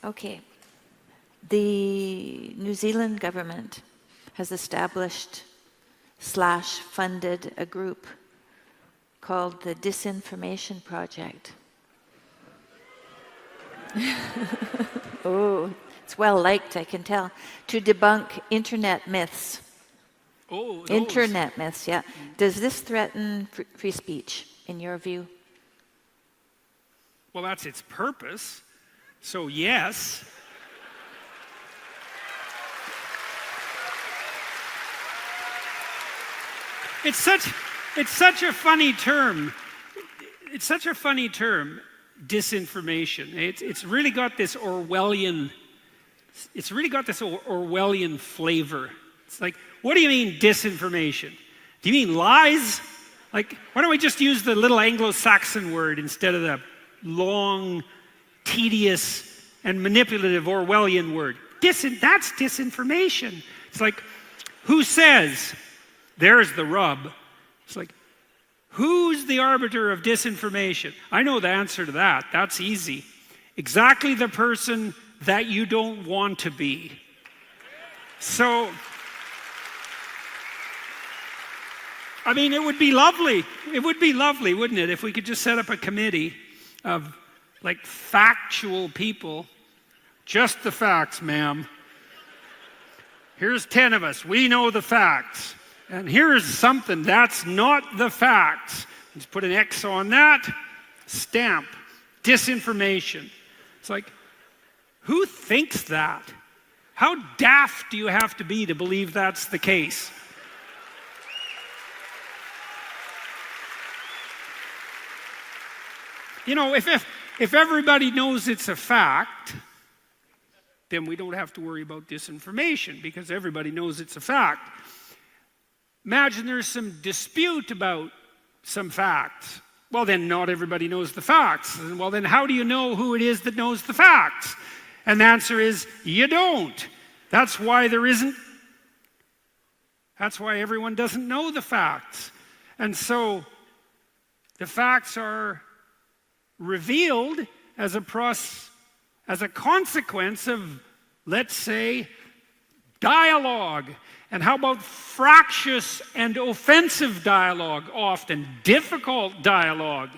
Okay. The New Zealand government has established / funded a group called the Disinformation Project. Oh, it's well liked, I can tell, to debunk internet myths. Oh, those. Internet myths, yeah. Does this threaten free speech, in your view? Well, that's its purpose. So yes. It's such a funny term. It's such a funny term, disinformation. It's really got this Orwellian. It's really got this Orwellian flavor. It's like, what do you mean disinformation? Do you mean lies? Like, why don't we just use the little Anglo-Saxon word instead of the long, tedious, and manipulative Orwellian word? That's disinformation. It's like, who says? There's the rub. It's like, who's the arbiter of disinformation? I know the answer to that. That's easy. Exactly the person that you don't want to be. So, I mean, it would be lovely. It would be lovely, wouldn't it, if we could just set up a committee of, like, factual people. Just the facts, ma'am. Here's 10 of us. We know the facts. And here's something that's not the facts. Let's put an X on that. Stamp. Disinformation. It's like, who thinks that? How daft do you have to be to believe that's the case? You know, if everybody knows it's a fact, then we don't have to worry about disinformation because everybody knows it's a fact. Imagine there's some dispute about some facts. Well, then not everybody knows the facts. Well, then how do you know who it is that knows the facts? And the answer is, you don't. That's why everyone doesn't know the facts. And so the facts are revealed as a consequence of, let's say, dialogue. And how about fractious and offensive dialogue, often difficult dialogue?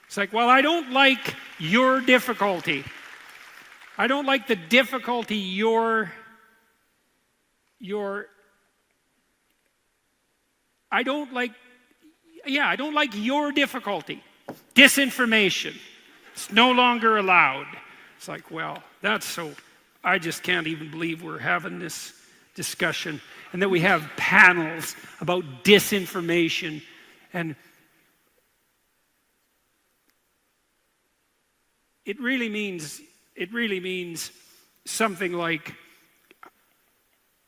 It's like, well, I don't like your difficulty. I don't like the difficulty I don't like your difficulty. Disinformation. It's no longer allowed. It's like, well, I just can't even believe we're having this discussion and that we have panels about disinformation. And it really means something like,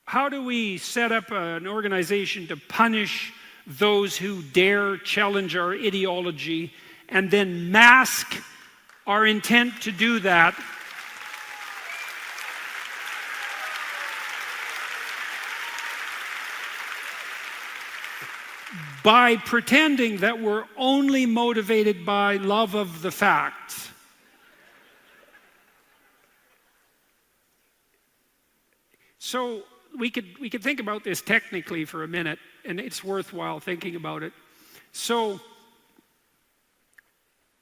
how do we set up an organization to punish those who dare challenge our ideology and then mask our intent to do that by pretending that we're only motivated by love of the facts? So we could think about this technically for a minute, and it's worthwhile thinking about it. So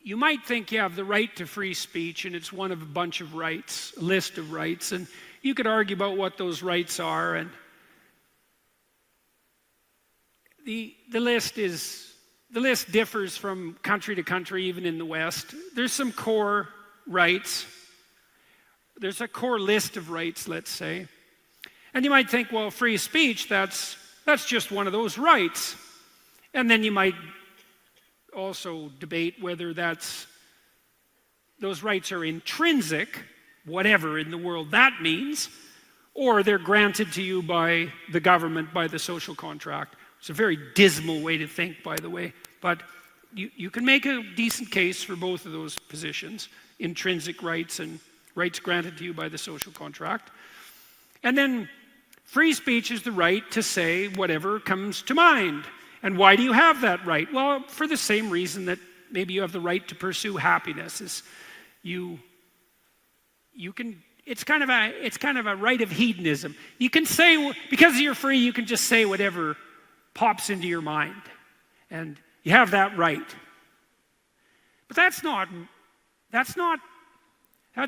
you might think you have the right to free speech, and it's one of a bunch of rights, a list of rights, and you could argue about what those rights are, and the list differs from country to country, even in the West. There's some core rights. There's a core list of rights, let's say. And you might think, well, free speech, that's just one of those rights. And then you might also debate whether those rights are intrinsic, whatever in the world that means, or they're granted to you by the government, by the social contract. It's a very dismal way to think, by the way, but you can make a decent case for both of those positions, intrinsic rights and rights granted to you by the social contract. And then free speech is the right to say whatever comes to mind. And why do you have that right? Well, for the same reason that maybe you have the right to pursue happiness. Is you it's kind of a right of hedonism. You can say, because you're free, you can just say whatever pops into your mind. And you have that right. But that's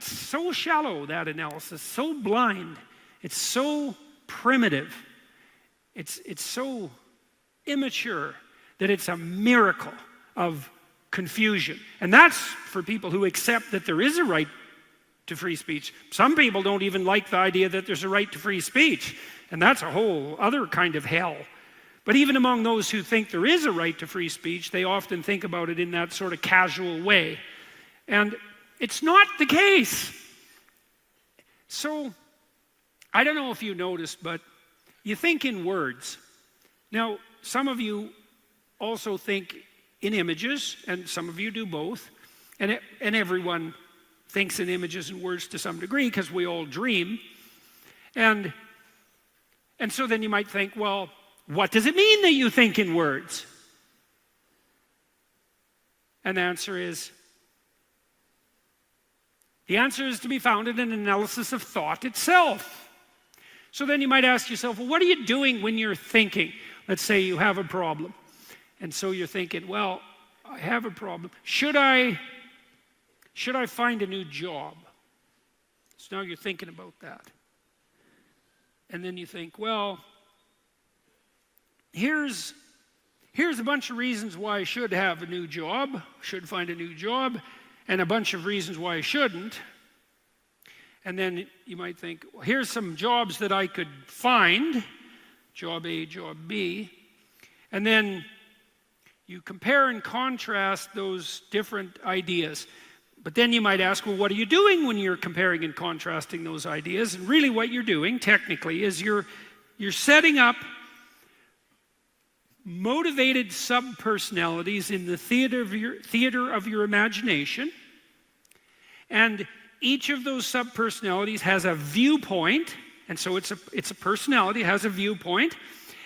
so shallow, that analysis, so blind. It's so primitive. It's so immature that it's a miracle of confusion. And that's for people who accept that there is a right to free speech. Some people don't even like the idea that there's a right to free speech. And that's a whole other kind of hell. But even among those who think there is a right to free speech, they often think about it in that sort of casual way. And it's not the case. So, I don't know if you noticed, but you think in words. Now, some of you also think in images, and some of you do both. And everyone thinks in images and words to some degree, because we all dream. And so then you might think, well, what does it mean that you think in words? And the answer is to be found in an analysis of thought itself. So then you might ask yourself, well, what are you doing when you're thinking? Let's say you have a problem. And so you're thinking, well, I have a problem. Should I find a new job? So now you're thinking about that. And then you think, well, here's a bunch of reasons why I should have a new job, should find a new job, and a bunch of reasons why I shouldn't. And then you might think, well, here's some jobs that I could find, job A, job B. And then you compare and contrast those different ideas. But then you might ask, well, what are you doing when you're comparing and contrasting those ideas? And really what you're doing, technically, is you're setting up motivated subpersonalities in the theater of your imagination. And each of those subpersonalities has a viewpoint, and so it's a personality, it has a viewpoint,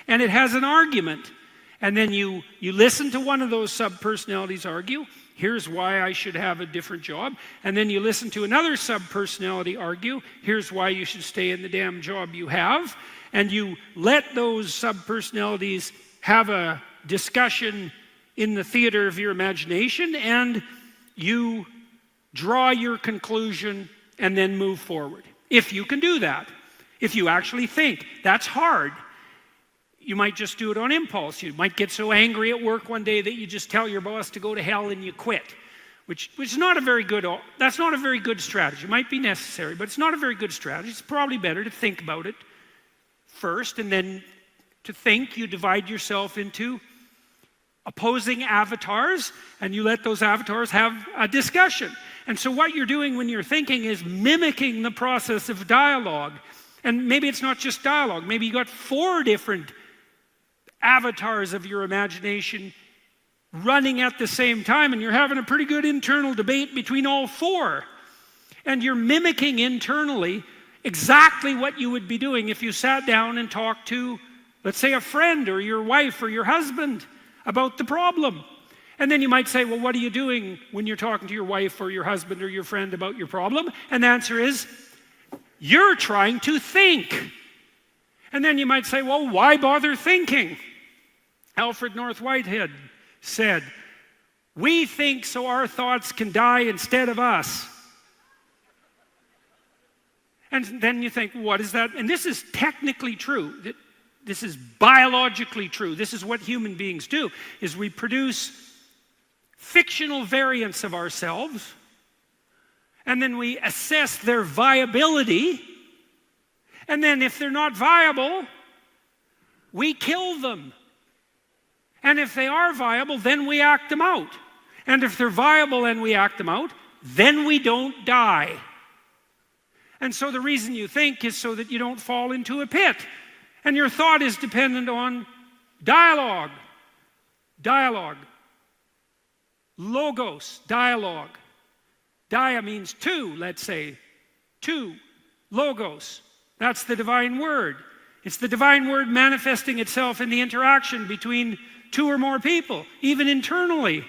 and it has an argument. And then you listen to one of those subpersonalities argue, here's why I should have a different job. And then you listen to another subpersonality argue, here's why you should stay in the damn job you have. And you let those subpersonalities have a discussion in the theater of your imagination, and you draw your conclusion and then move forward. If you can do that. If you actually think. That's hard. You might just do it on impulse. You might get so angry at work one day that you just tell your boss to go to hell and you quit, which is not a very good, that's not a very good strategy. It might be necessary, but it's not a very good strategy. It's probably better to think about it first, and then to think, you divide yourself into opposing avatars, and you let those avatars have a discussion. And so what you're doing when you're thinking is mimicking the process of dialogue. And maybe it's not just dialogue. Maybe you got 4 different avatars of your imagination running at the same time, and you're having a pretty good internal debate between all 4. And you're mimicking internally exactly what you would be doing if you sat down and talked to, let's say, a friend or your wife or your husband about the problem. And then you might say, well, what are you doing when you're talking to your wife or your husband or your friend about your problem? And the answer is, you're trying to think. And then you might say, well, why bother thinking? Alfred North Whitehead said, we think so our thoughts can die instead of us. And then you think, what is that? And this is technically true. This is biologically true. This is what human beings do, is we produce fictional variants of ourselves, and then we assess their viability, and then if they're not viable, we kill them. And if they are viable, then we act them out. And if they're viable and we act them out, then we don't die. And so the reason you think is so that you don't fall into a pit. And your thought is dependent on dialogue. Dialogue. Logos, dialogue. Dia means two, let's say. Two. Logos. That's the divine word. It's the divine word manifesting itself in the interaction between 2 or more people, even internally.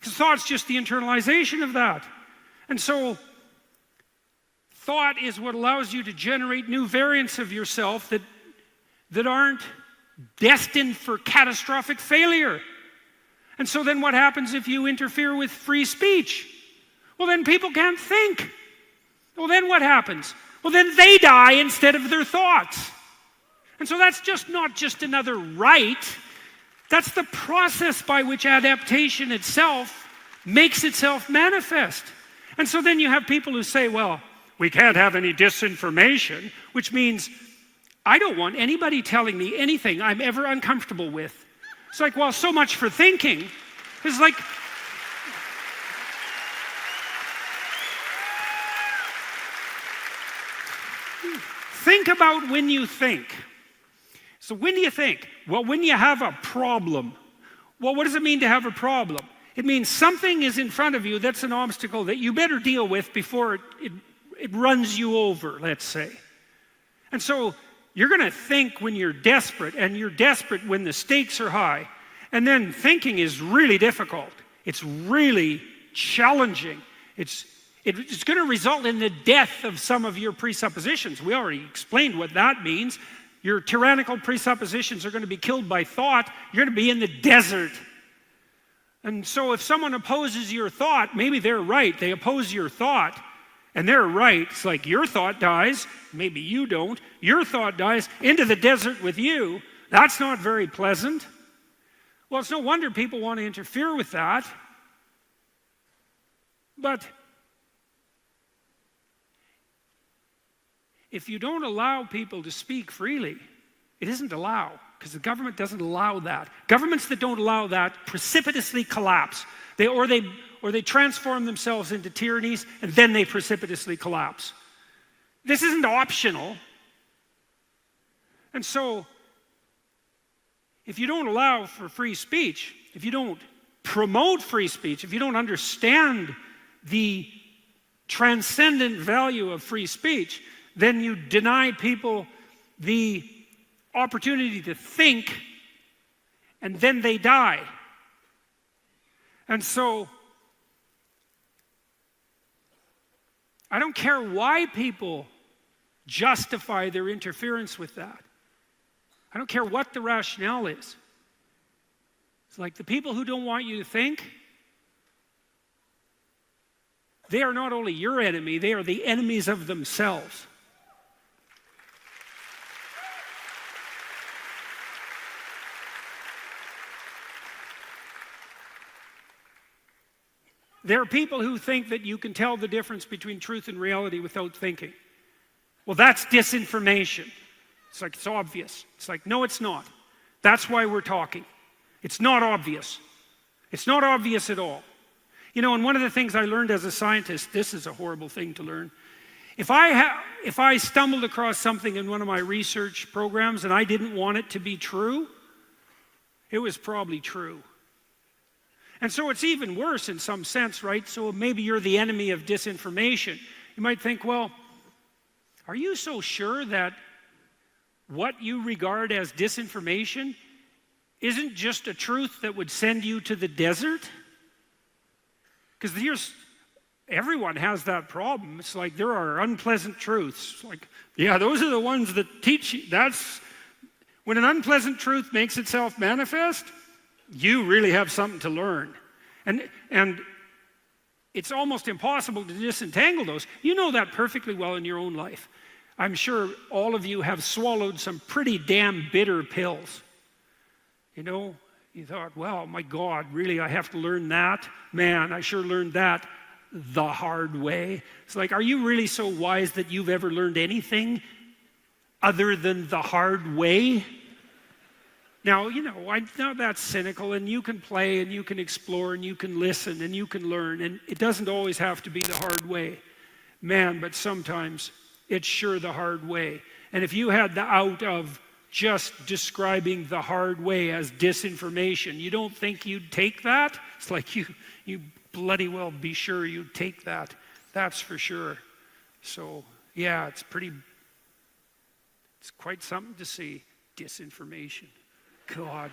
Because thought's just the internalization of that. And so, thought is what allows you to generate new variants of yourself that aren't destined for catastrophic failure. And so then what happens if you interfere with free speech? Well, then people can't think. Well, then what happens? Well, then they die instead of their thoughts. And so that's just not just another right. That's the process by which adaptation itself makes itself manifest. And so then you have people who say, well, we can't have any disinformation, which means I don't want anybody telling me anything I'm ever uncomfortable with. It's like, well, so much for thinking. It's like, think about when you think. So when do you think? Well, when you have a problem. Well, what does it mean to have a problem? It means something is in front of you that's an obstacle that you better deal with before it runs you over, let's say. And so you're going to think when you're desperate, and you're desperate when the stakes are high. And then thinking is really difficult. It's really challenging. It's going to result in the death of some of your presuppositions. We already explained what that means. Your tyrannical presuppositions are going to be killed by thought. You're going to be in the desert. And so if someone opposes your thought, maybe they're right. They oppose your thought, and they're right. It's like your thought dies. Maybe you don't. Your thought dies into the desert with you. That's not very pleasant. Well, it's no wonder people want to interfere with that. But if you don't allow people to speak freely, it isn't allow, because the government doesn't allow that. Governments that don't allow that precipitously collapse. Or they transform themselves into tyrannies, and then they precipitously collapse. This isn't optional. And so, if you don't allow for free speech, if you don't promote free speech, if you don't understand the transcendent value of free speech, then you deny people the opportunity to think, and then they die. And so, I don't care why people justify their interference with that. I don't care what the rationale is. It's like the people who don't want you to think, they are not only your enemy, they are the enemies of themselves. There are people who think that you can tell the difference between truth and reality without thinking. Well, that's disinformation. It's like, it's obvious. It's like, no, it's not. That's why we're talking. It's not obvious. It's not obvious at all. You know, and one of the things I learned as a scientist, this is a horrible thing to learn. If I stumbled across something in one of my research programs and I didn't want it to be true, it was probably true. And so it's even worse in some sense, right? So maybe you're the enemy of disinformation. You might think, well, are you so sure that what you regard as disinformation isn't just a truth that would send you to the desert? Because everyone has that problem. It's like there are unpleasant truths. It's like, yeah, those are the ones that teach you. That's when an unpleasant truth makes itself manifest, you really have something to learn. And it's almost impossible to disentangle those. You know that perfectly well in your own life. I'm sure all of you have swallowed some pretty damn bitter pills. You know, you thought, well, my God, really, I have to learn that? Man, I sure learned that the hard way. It's like, are you really so wise that you've ever learned anything other than the hard way? Now, you know, I know that's cynical, and you can play, and you can explore, and you can listen, and you can learn, and it doesn't always have to be the hard way. Man, but sometimes it's sure the hard way. And if you had the out of just describing the hard way as disinformation, you don't think you'd take that? It's like you bloody well be sure you'd take that. That's for sure. So, yeah, it's quite something to see. Disinformation. God.